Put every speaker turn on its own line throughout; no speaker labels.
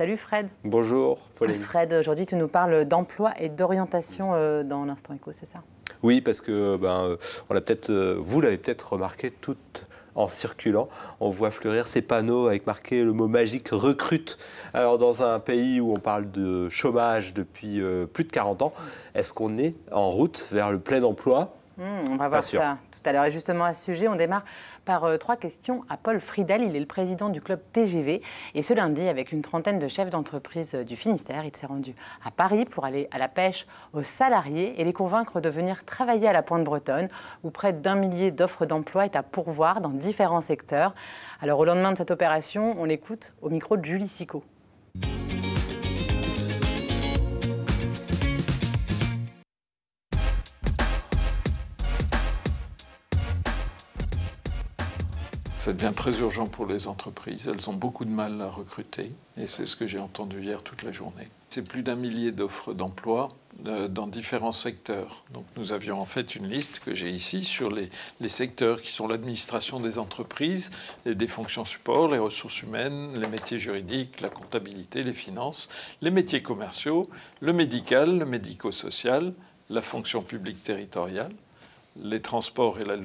Salut Fred.
Bonjour Pauline.
Fred, aujourd'hui tu nous parles d'emploi et d'orientation dans l'Instant Éco, c'est ça?
Oui, parce que vous l'avez peut-être remarqué toutes en circulant, on voit fleurir ces panneaux avec marqué le mot magique recrute. Alors dans un pays où on parle de chômage depuis plus de 40 ans, est-ce qu'on est en route vers le plein emploi?
On va voir ça tout à l'heure. Et justement, à ce sujet, on démarre par 3 questions à Paul Friedel. Il est le président du club TGV. Et ce lundi, avec une trentaine de chefs d'entreprise du Finistère, il s'est rendu à Paris pour aller à la pêche aux salariés et les convaincre de venir travailler à la Pointe-Bretonne, où près d'1 millier d'offres d'emploi est à pourvoir dans différents secteurs. Alors, au lendemain de cette opération, on l'écoute au micro de Julie Sicot.
Ça devient très urgent pour les entreprises. Elles ont beaucoup de mal à recruter et c'est ce que j'ai entendu hier toute la journée. C'est plus d'1 millier d'offres d'emploi dans différents secteurs. Donc nous avions en fait une liste que j'ai ici sur les secteurs qui sont l'administration des entreprises, et des fonctions support, les ressources humaines, les métiers juridiques, la comptabilité, les finances, les métiers commerciaux, le médical, le médico-social, la fonction publique territoriale, les transports et la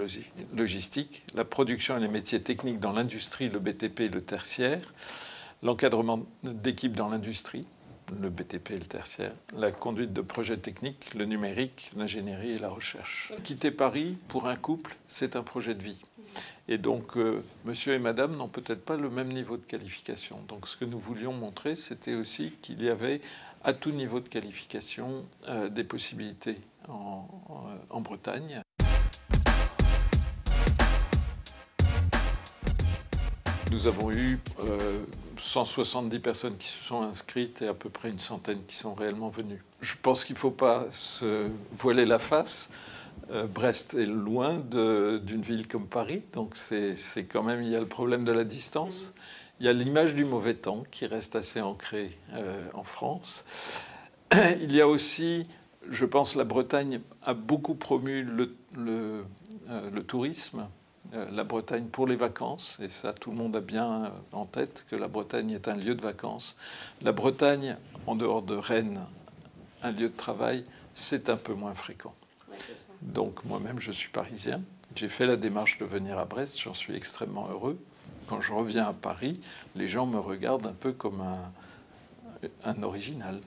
logistique, la production et les métiers techniques dans l'industrie, le BTP et le tertiaire, l'encadrement d'équipes dans l'industrie, le BTP et le tertiaire, la conduite de projets techniques, le numérique, l'ingénierie et la recherche. Quitter Paris pour un couple, c'est un projet de vie. Et donc, monsieur et madame n'ont peut-être pas le même niveau de qualification. Donc, ce que nous voulions montrer, c'était aussi qu'il y avait, à tout niveau de qualification, des possibilités en Bretagne. Nous avons eu 170 personnes qui se sont inscrites et à peu près une centaine qui sont réellement venues. Je pense qu'il ne faut pas se voiler la face. Brest est loin d'une ville comme Paris, donc c'est quand même, il y a le problème de la distance. Il y a l'image du mauvais temps qui reste assez ancrée en France. Il y a aussi, je pense, la Bretagne a beaucoup promu le tourisme. La Bretagne pour les vacances, et ça tout le monde a bien en tête que la Bretagne est un lieu de vacances. La Bretagne, en dehors de Rennes, un lieu de travail, c'est un peu moins fréquent. Ouais, c'est ça. Donc moi-même, je suis parisien. J'ai fait la démarche de venir à Brest, j'en suis extrêmement heureux. Quand je reviens à Paris, les gens me regardent un peu comme un original.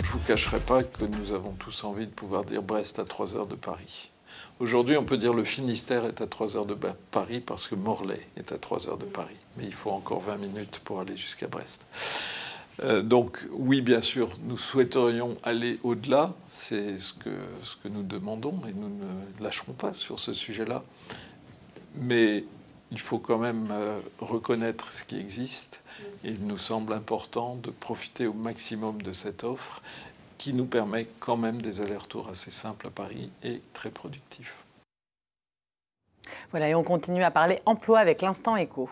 Je ne vous cacherai pas que nous avons tous envie de pouvoir dire Brest à 3 heures de Paris. Aujourd'hui, on peut dire le Finistère est à 3 heures de Paris parce que Morlaix est à 3 heures de Paris. Mais il faut encore 20 minutes pour aller jusqu'à Brest. Donc oui, bien sûr, nous souhaiterions aller au-delà. C'est ce que nous demandons et nous ne lâcherons pas sur ce sujet-là. Mais il faut quand même reconnaître ce qui existe. Il nous semble important de profiter au maximum de cette offre qui nous permet quand même des allers-retours assez simples à Paris et très productifs.
Voilà, et on continue à parler emploi avec l'Instant Éco.